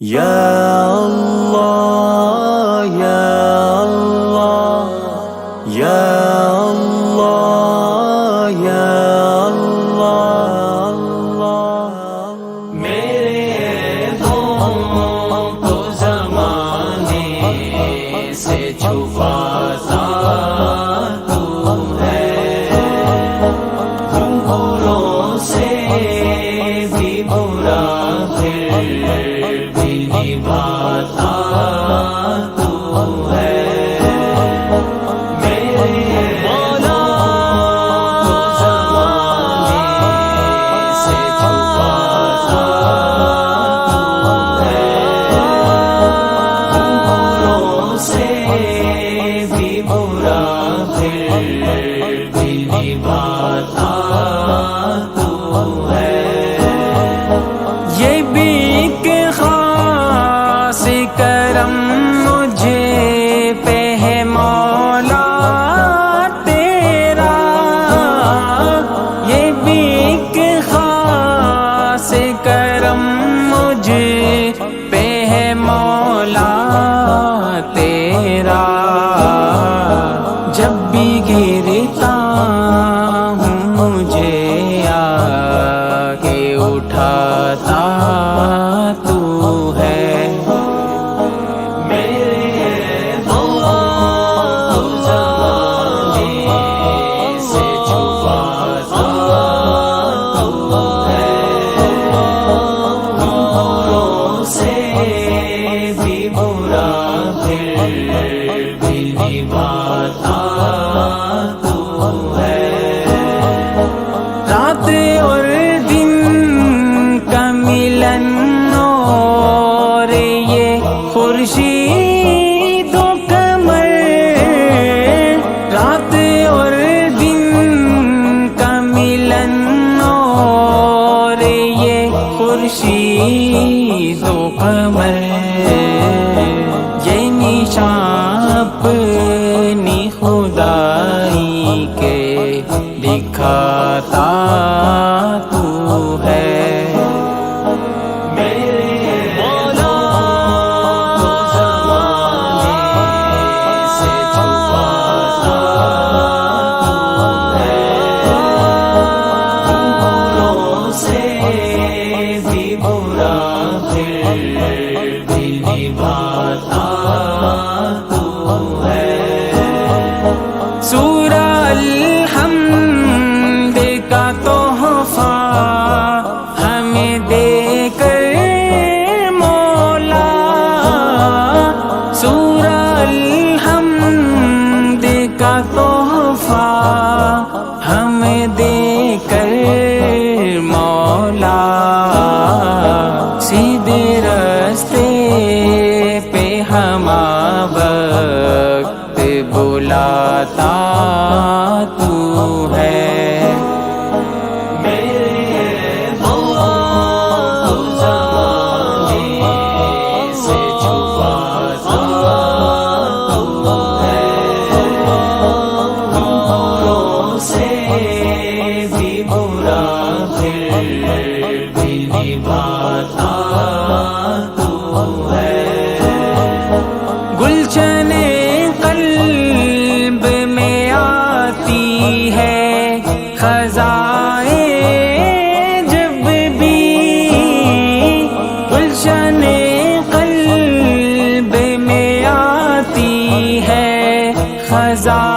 یا اللہ یا اللہ یا اللہ یا اللہ میرے دونوں کو زمانے سے چھپاتا تو ہے، بروں سے بھی برا پھر بھی نبھاتا تو ہے، میرے مولا کو زمانے سے چھپاتا تو ہے، بروں سے بھی برا پھر بھی نبھاتا تو ہے، یہ بھی کہ خاص کرم مجھے پہ ہے مولا تیرا، یہ بھی کہ خاص کرم مجھے پہ ہے مولا تیرا، جب بھی گرتا ہوں مجھے آ کے اٹھاتا تو ہے، میرے دونوں زمانے سے چھپاتا تو ہے، بروں سے بھی برا پھر بھی نبھاتا تو ہے، رات اور دن کا ملن اور یہ خورشید و قمر، رات اور دن کا ملن اور یہ خورشید و قمر، یہ نشان اپنی خدائی کے دکھاتا تو ہے، میرے مولا کو زمانے سے چھپاتا تو ہے، بروں سے بھی برا پھر بھی نبھاتا تو ہے، سورہ الحمد کا تحفہ ہمیں دے کر مولا، سورہ الحمد کا تحفہ ہمیں دے کر مولا، سیدھے راستے پہ ہمارا وقت بلاتا تو ہے، میرے دونوں زمانے سے چھپاتا تو ہے، بروں سے بھی برا پھر بھی نبھاتا تو ہے، گلشن قلب میں آتی ہے خزائیں جب بھی، گلشن قلب میں آتی ہے خزائیں